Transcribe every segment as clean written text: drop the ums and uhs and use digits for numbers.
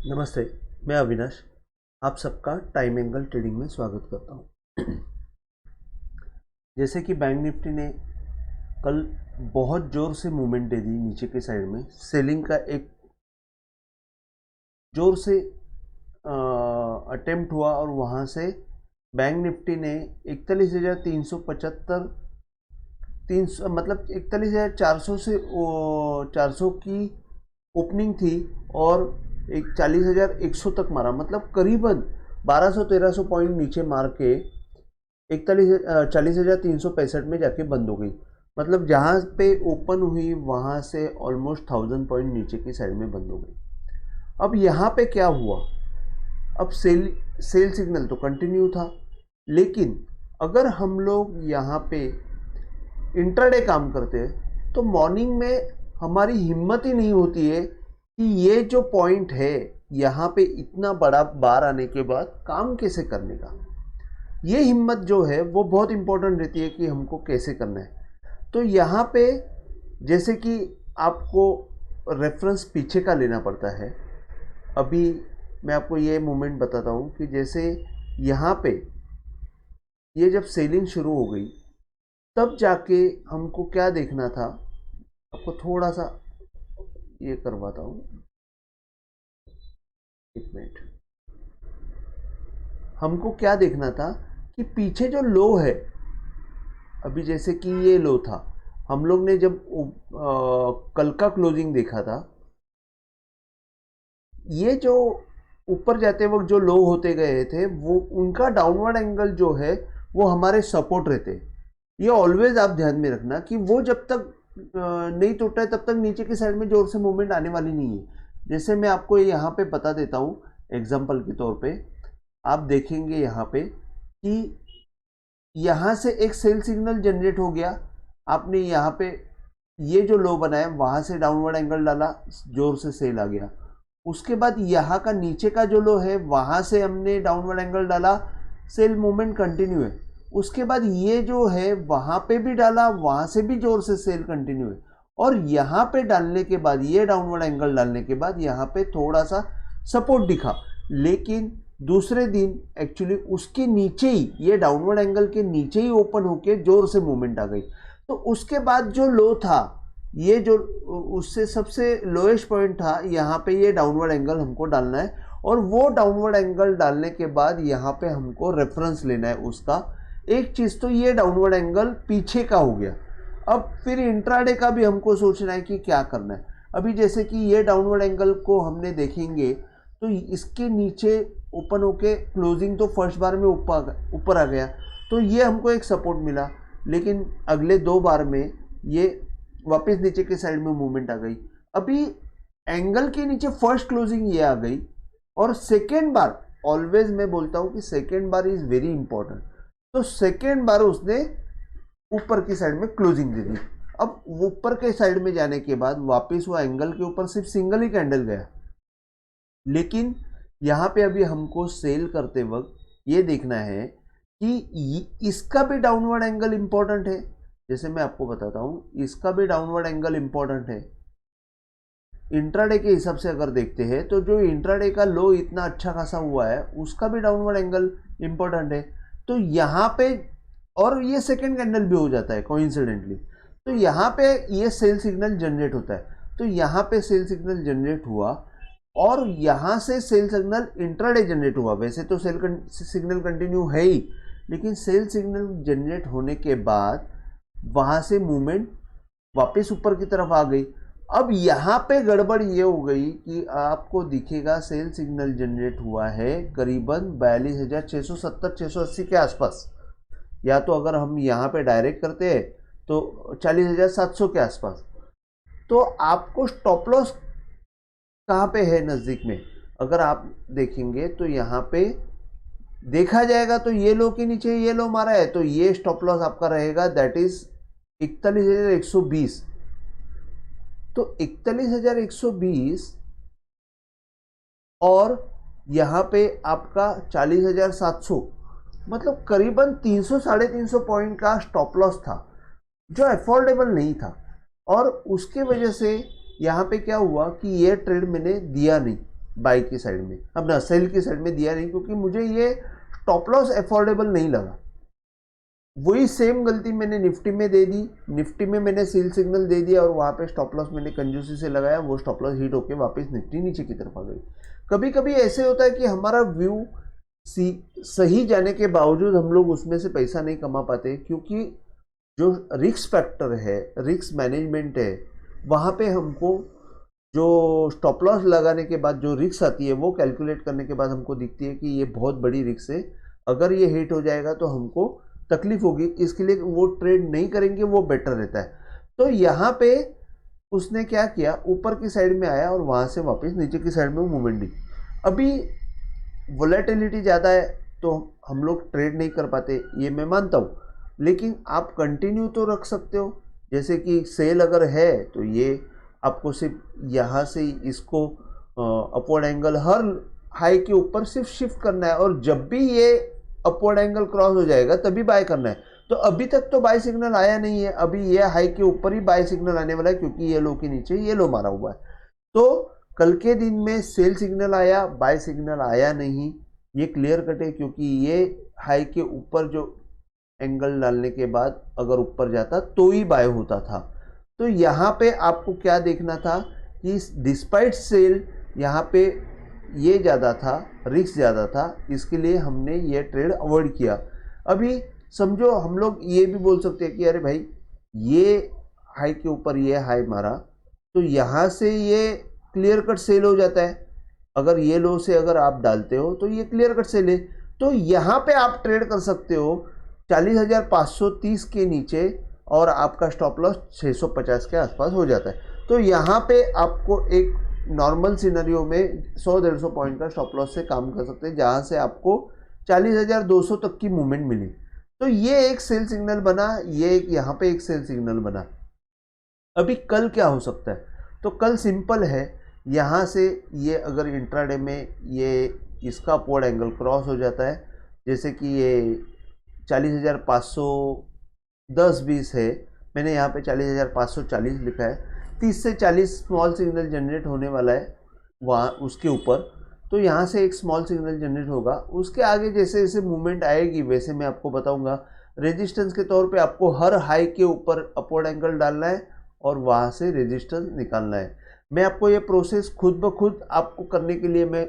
नमस्ते, मैं अविनाश। आप सबका टाइम एंगल ट्रेडिंग में स्वागत करता हूं। जैसे कि बैंक निफ्टी ने कल बहुत ज़ोर से मूवमेंट दे दी नीचे के साइड में, सेलिंग का एक ज़ोर से अटेम्प्ट हुआ और वहां से बैंक निफ्टी ने 41,375 300 मतलब 41,400 से 400 की ओपनिंग थी और 40,100 तक मारा, मतलब करीबन 1200-1300 पॉइंट नीचे मार के 40,365 में जाके बंद हो गई। मतलब जहाँ पे ओपन हुई वहाँ से ऑलमोस्ट 1000 पॉइंट नीचे की साइड में बंद हो गई। अब यहाँ पे क्या हुआ, अब सेल सिग्नल तो कंटिन्यू था, लेकिन अगर हम लोग यहाँ पे इंट्राडे काम करते हैं तो मॉर्निंग में हमारी हिम्मत ही नहीं होती है कि ये जो पॉइंट है यहाँ पे इतना बड़ा बार आने के बाद काम कैसे करने का, ये हिम्मत जो है वो बहुत इंपॉर्टेंट रहती है कि हमको कैसे करना है। तो यहाँ पे जैसे कि आपको रेफरेंस पीछे का लेना पड़ता है। अभी मैं आपको ये मोमेंट बताता हूँ कि जैसे यहाँ पे ये जब सेलिंग शुरू हो गई तब जाके हमको क्या देखना था, आपको थोड़ा सा ये करवाता हूँ, एक मिनट। हमको क्या देखना था कि पीछे जो लो है, अभी जैसे कि ये लो था, हम लोग ने जब कल का क्लोजिंग देखा था, ये जो ऊपर जाते वक्त जो लो होते गए थे वो उनका डाउनवर्ड एंगल जो है वो हमारे सपोर्ट रहते। ये ऑलवेज आप ध्यान में रखना कि वो जब तक नहीं टूटा है तब तक नीचे की साइड में जोर से मूवमेंट आने वाली नहीं है। जैसे मैं आपको यहाँ पे बता देता हूँ एग्जांपल के तौर पे, आप देखेंगे यहाँ पे कि यहाँ से एक सेल सिग्नल जनरेट हो गया, आपने यहाँ पे ये जो लो बनाया वहाँ से डाउनवर्ड एंगल डाला, जोर से सेल आ गया। उसके बाद यहाँ का नीचे का जो लो है वहाँ से हमने डाउनवर्ड एंगल डाला, सेल मूवमेंट कंटिन्यू है। उसके बाद ये जो है वहाँ पे भी डाला, वहाँ से भी जोर से सेल कंटिन्यू है। और यहाँ पे डालने के बाद, ये डाउनवर्ड एंगल डालने के बाद यहाँ पे थोड़ा सा सपोर्ट दिखा, लेकिन दूसरे दिन एक्चुअली उसके नीचे ही, ये डाउनवर्ड एंगल के नीचे ही ओपन होके जोर से मूवमेंट आ गई। तो उसके बाद जो लो था, ये जो उससे सबसे लोएस्ट पॉइंट था, यहाँ पे ये डाउनवर्ड एंगल हमको डालना है और वो डाउनवर्ड एंगल डालने के बाद यहाँ पे हमको रेफरेंस लेना है उसका। एक चीज़ तो ये डाउनवर्ड एंगल पीछे का हो गया। अब फिर इंट्राडे का भी हमको सोचना है कि क्या करना है। अभी जैसे कि ये डाउनवर्ड एंगल को हमने देखेंगे तो इसके नीचे ओपन होके क्लोजिंग तो फर्स्ट बार में ऊपर आ गया, तो ये हमको एक सपोर्ट मिला, लेकिन अगले दो बार में ये वापस नीचे के साइड में मूवमेंट आ गई। अभी एंगल के नीचे फर्स्ट क्लोजिंग ये आ गई और सेकेंड बार, ऑलवेज मैं बोलता हूँ कि second bar is very important, तो सेकेंड बार उसने ऊपर की साइड में क्लोजिंग दे दी। अब ऊपर के साइड में जाने के बाद वापस वो एंगल के ऊपर सिर्फ सिंगल ही कैंडल गया, लेकिन यहाँ पे अभी हमको सेल करते वक्त ये देखना है कि इसका भी डाउनवर्ड एंगल इंपॉर्टेंट है। जैसे मैं आपको बताता हूँ, इसका भी डाउनवर्ड एंगल इंपॉर्टेंट है। इंट्राडे के हिसाब से अगर देखते हैं तो जो इंट्राडे का लो इतना अच्छा खासा हुआ है उसका भी डाउनवर्ड एंगल इंपॉर्टेंट है। तो यहाँ पे, और ये सेकेंड कैंडल भी हो जाता है कोइंसिडेंटली, तो यहाँ पे ये सेल सिग्नल जनरेट होता है। तो यहाँ पे सेल सिग्नल जनरेट हुआ और यहाँ से सेल सिग्नल इंट्राडे जनरेट हुआ। वैसे तो सेल सिग्नल कंटिन्यू है ही, लेकिन सेल सिग्नल जनरेट होने के बाद वहाँ से मूवमेंट वापस ऊपर की तरफ आ गई। अब यहाँ पे गड़बड़ ये हो गई कि आपको दिखेगा सेल सिग्नल जनरेट हुआ है करीबन 42,670-680 के आसपास, या तो अगर हम यहाँ पे डायरेक्ट करते हैं तो 40,700 के आसपास। तो आपको स्टॉप लॉस कहाँ पे है नज़दीक में, अगर आप देखेंगे तो यहाँ पे देखा जाएगा तो ये लो के नीचे ये लो मारा है, तो ये स्टॉप लॉस आपका रहेगा, दैट इज 41,120। तो 41,120 और यहाँ पे आपका 40,700, मतलब करीबन 300-350 पॉइंट का स्टॉप लॉस था जो अफोर्डेबल नहीं था। और उसके वजह से यहाँ पे क्या हुआ कि ये ट्रेड मैंने दिया नहीं, बाई की साइड में, अपना सेल की साइड में दिया नहीं, क्योंकि मुझे ये स्टॉप लॉस अफोर्डेबल नहीं लगा। वही सेम गलती मैंने निफ्टी में दे दी, निफ्टी में मैंने सेल सिग्नल दे दिया और वहाँ पे स्टॉप लॉस मैंने कंजूसी से लगाया, वो स्टॉप लॉस हिट होके वापस निफ्टी नीचे की तरफ आ गई। कभी कभी ऐसे होता है कि हमारा व्यू सही जाने के बावजूद हम लोग उसमें से पैसा नहीं कमा पाते, क्योंकि जो रिस्क फैक्टर है, रिस्क मैनेजमेंट है, वहाँ पे हमको जो स्टॉप लॉस लगाने के बाद जो रिस्क आती है वो कैलकुलेट करने के बाद हमको दिखती है कि ये बहुत बड़ी रिस्क है, अगर ये हिट हो जाएगा तो हमको तकलीफ होगी, इसके लिए वो ट्रेड नहीं करेंगे, वो बेटर रहता है। तो यहाँ पे उसने क्या किया, ऊपर की साइड में आया और वहाँ से वापस नीचे की साइड में मूवमेंट दी। अभी वोलेटिलिटी ज़्यादा है तो हम लोग ट्रेड नहीं कर पाते, ये मैं मानता हूँ, लेकिन आप कंटिन्यू तो रख सकते हो। जैसे कि सेल अगर है तो ये आपको सिर्फ यहाँ से इसको अपवर्ड एंगल हर हाई के ऊपर सिर्फ शिफ्ट करना है, और जब भी ये अपवर्ड एंगल क्रॉस हो जाएगा तभी बाय करना है। तो अभी तक तो बाय सिग्नल आया नहीं है, अभी ये हाई के ऊपर ही बाय सिग्नल आने वाला है, क्योंकि ये लो के नीचे ये लो मारा हुआ है। तो कल के दिन में सेल सिग्नल आया, बाय सिग्नल आया नहीं, ये क्लियर कट है, क्योंकि ये हाई के ऊपर जो एंगल डालने के बाद अगर ऊपर जाता तो ही बाय होता था। तो यहाँ पे आपको क्या देखना था कि डिस्पाइट सेल यहाँ पे ये ज़्यादा था, रिस्क ज़्यादा था, इसके लिए हमने ये ट्रेड अवॉइड किया। अभी समझो हम लोग ये भी बोल सकते हैं कि अरे भाई ये हाई के ऊपर ये हाई मारा तो यहाँ से ये क्लियर कट सेल हो जाता है, अगर ये लो से अगर आप डालते हो तो ये क्लियर कट सेल है। तो यहाँ पे आप ट्रेड कर सकते हो 40,530 के नीचे, और आपका स्टॉप लॉस 650 के आसपास हो जाता है। तो यहाँ पे आपको एक नॉर्मल सिनेरियो में 100-150 पॉइंट का स्टॉप लॉस से काम कर सकते हैं, जहाँ से आपको 40,200 तक की मूवमेंट मिली। तो ये एक सेल सिग्नल बना, ये एक यहाँ पे एक सेल सिग्नल बना। अभी कल क्या हो सकता है, तो कल सिंपल है, यहाँ से ये अगर इंट्राडे में ये इसका अपवर्ड एंगल क्रॉस हो जाता है, जैसे कि ये 40,510-20 है, मैंने यहाँ पे 40,540 लिखा है, 30 से 40 स्मॉल सिग्नल जनरेट होने वाला है वहाँ उसके ऊपर। तो यहाँ से एक स्मॉल सिग्नल जनरेट होगा, उसके आगे जैसे जैसे मूवमेंट आएगी वैसे मैं आपको बताऊंगा। रेजिस्टेंस के तौर पे आपको हर हाई के ऊपर अपवर्ड एंगल डालना है और वहाँ से रेजिस्टेंस निकालना है। मैं आपको ये प्रोसेस खुद ब खुद आपको करने के लिए मैं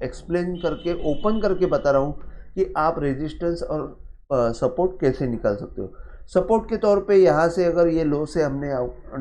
एक्सप्लेन करके ओपन करके बता रहा हूँ कि आप रेजिस्टेंस और सपोर्ट कैसे निकाल सकते हो। सपोर्ट के तौर पे यहाँ से अगर ये लो से हमने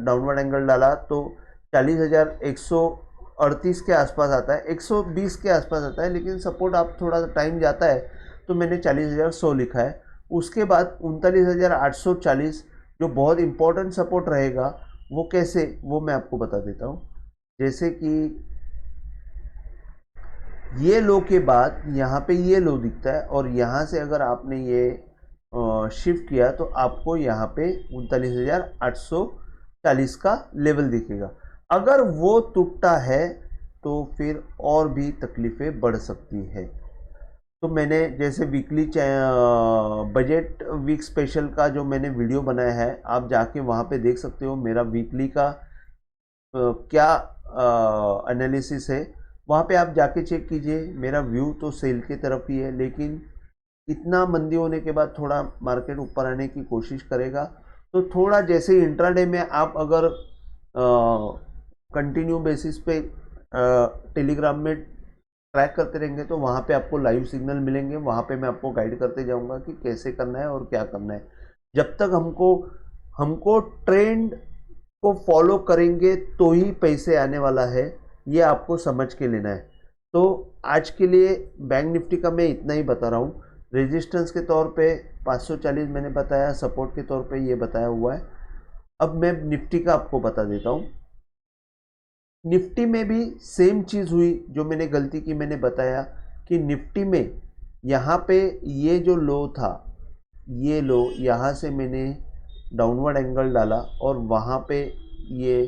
डाउनवर्ड एंगल डाला तो 40,138 के आसपास आता है, 120 के आसपास आता है, लेकिन सपोर्ट आप थोड़ा टाइम जाता है तो मैंने 40,100 लिखा है। उसके बाद 39,840 जो बहुत इंपॉर्टेंट सपोर्ट रहेगा, वो कैसे, वो मैं आपको बता देता हूँ। जैसे कि ये लो के बाद यहाँ पे ये लो दिखता है, और यहाँ से अगर आपने ये शिफ्ट किया तो आपको यहाँ पे 39,840 का लेवल दिखेगा। अगर वो टूटता है तो फिर और भी तकलीफ़ें बढ़ सकती है। तो मैंने जैसे वीकली बजट वीक स्पेशल का जो मैंने वीडियो बनाया है, आप जाके वहाँ पे देख सकते हो मेरा वीकली का क्या एनालिसिस है, वहाँ पे आप जाके चेक कीजिए। मेरा व्यू तो सेल की तरफ ही है, लेकिन इतना मंदी होने के बाद थोड़ा मार्केट ऊपर आने की कोशिश करेगा। तो थोड़ा जैसे इंट्राडे में आप अगर कंटिन्यू बेसिस पे टेलीग्राम में ट्रैक करते रहेंगे तो वहाँ पे आपको लाइव सिग्नल मिलेंगे, वहाँ पे मैं आपको गाइड करते जाऊँगा कि कैसे करना है और क्या करना है। जब तक हमको ट्रेंड को फॉलो करेंगे तो ही पैसे आने वाला है, ये आपको समझ के लेना है। तो आज के लिए बैंक निफ्टी का मैं इतना ही बता रहा हूँ। रेजिस्टेंस के तौर पे 540 मैंने बताया, सपोर्ट के तौर पे ये बताया हुआ है। अब मैं निफ्टी का आपको बता देता हूँ। निफ्टी में भी सेम चीज़ हुई जो मैंने गलती की, मैंने बताया कि निफ्टी में यहाँ पे ये जो लो था, ये लो, यहाँ से मैंने डाउनवर्ड एंगल डाला और वहाँ पे ये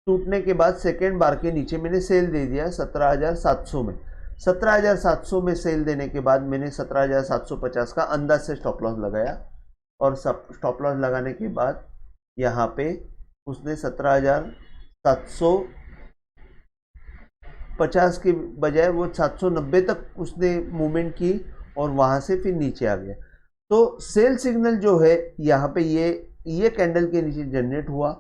टूटने के बाद सेकेंड बार के नीचे मैंने सेल दे दिया 17,700 में। 17,700 में सेल देने के बाद मैंने 17,750 का अंदाज से स्टॉप लॉस लगाया, और स्टॉप लॉस लगाने के बाद यहाँ पे उसने 17,700 750 के बजाय वो 790 तक उसने मूवमेंट की और वहाँ से फिर नीचे आ गया। तो सेल सिग्नल जो है यहाँ पे ये कैंडल के नीचे जनरेट हुआ।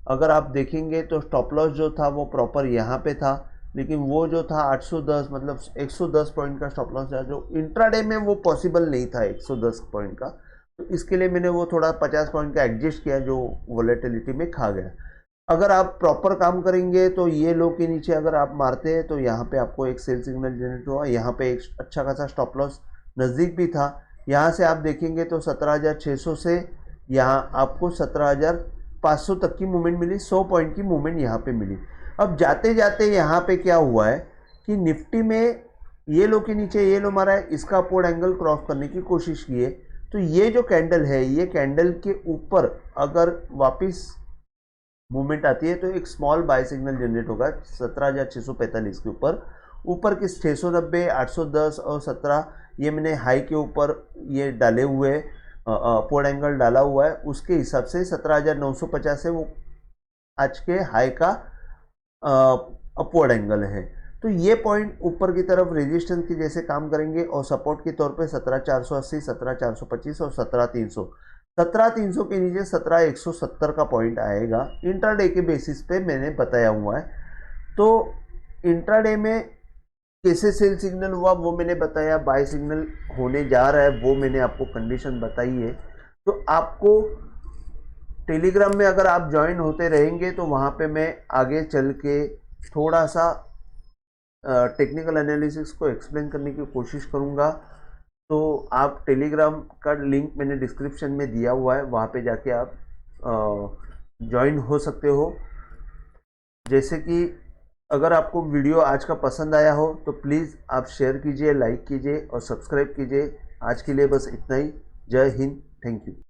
अगर आप देखेंगे तो स्टॉप लॉस जो था वो प्रॉपर यहाँ पे था, लेकिन वो जो था 810 मतलब 110 पॉइंट का स्टॉप लॉस था, जो इंट्राडे में वो पॉसिबल नहीं था 110 पॉइंट का। तो इसके लिए मैंने वो थोड़ा 50 पॉइंट का एडजस्ट किया जो वोलेटिलिटी में खा गया। अगर आप प्रॉपर काम करेंगे तो ये लो के नीचे अगर आप मारते हैं तो यहाँ पे आपको एक सेल सिग्नल जनरेट हुआ। यहाँ पे एक अच्छा खासा स्टॉप लॉस नज़दीक भी था। यहाँ से आप देखेंगे तो 17,600 से यहाँ आपको 17,500 तक की मूवमेंट मिली, 100 पॉइंट की मूवमेंट यहाँ पे मिली। अब जाते जाते यहाँ पे क्या हुआ है कि निफ्टी में ये लो के नीचे ये लो मारा है, इसका अपवर्ड एंगल क्रॉस करने की कोशिश की है। तो ये जो कैंडल है, ये कैंडल के ऊपर अगर वापस मूवमेंट आती है तो एक स्मॉल बाय सिग्नल जनरेट होगा 17,645 के ऊपर के 690, 810 और 17 ये मैंने हाई के ऊपर ये डाले हुए अपवर्ड एंगल डाला हुआ है। उसके हिसाब से 17,950 है वो आज के हाई का अपवर्ड एंगल है। तो ये पॉइंट ऊपर की तरफ रेजिस्टेंस के जैसे काम करेंगे और सपोर्ट के तौर पे 17,480, 17,425 और 17,300। 17,300 के नीचे 17,170 का पॉइंट आएगा। इंट्राडे के बेसिस पे मैंने बताया हुआ है। तो इंट्राडे में कैसे सेल सिग्नल हुआ वो मैंने बताया, बाय सिग्नल होने जा रहा है वो मैंने आपको कंडीशन बताई है। तो आपको टेलीग्राम में अगर आप ज्वाइन होते रहेंगे तो वहाँ पे मैं आगे चल के थोड़ा सा टेक्निकल एनालिसिस को एक्सप्लेन करने की कोशिश करूँगा। तो आप टेलीग्राम का लिंक मैंने डिस्क्रिप्शन में दिया हुआ है, वहाँ पे जाके आप ज्वाइन हो सकते हो। जैसे कि अगर आपको वीडियो आज का पसंद आया हो तो प्लीज़ आप शेयर कीजिए, लाइक कीजिए और सब्सक्राइब कीजिए। आज के लिए बस इतना ही। जय हिंद, थैंक यू।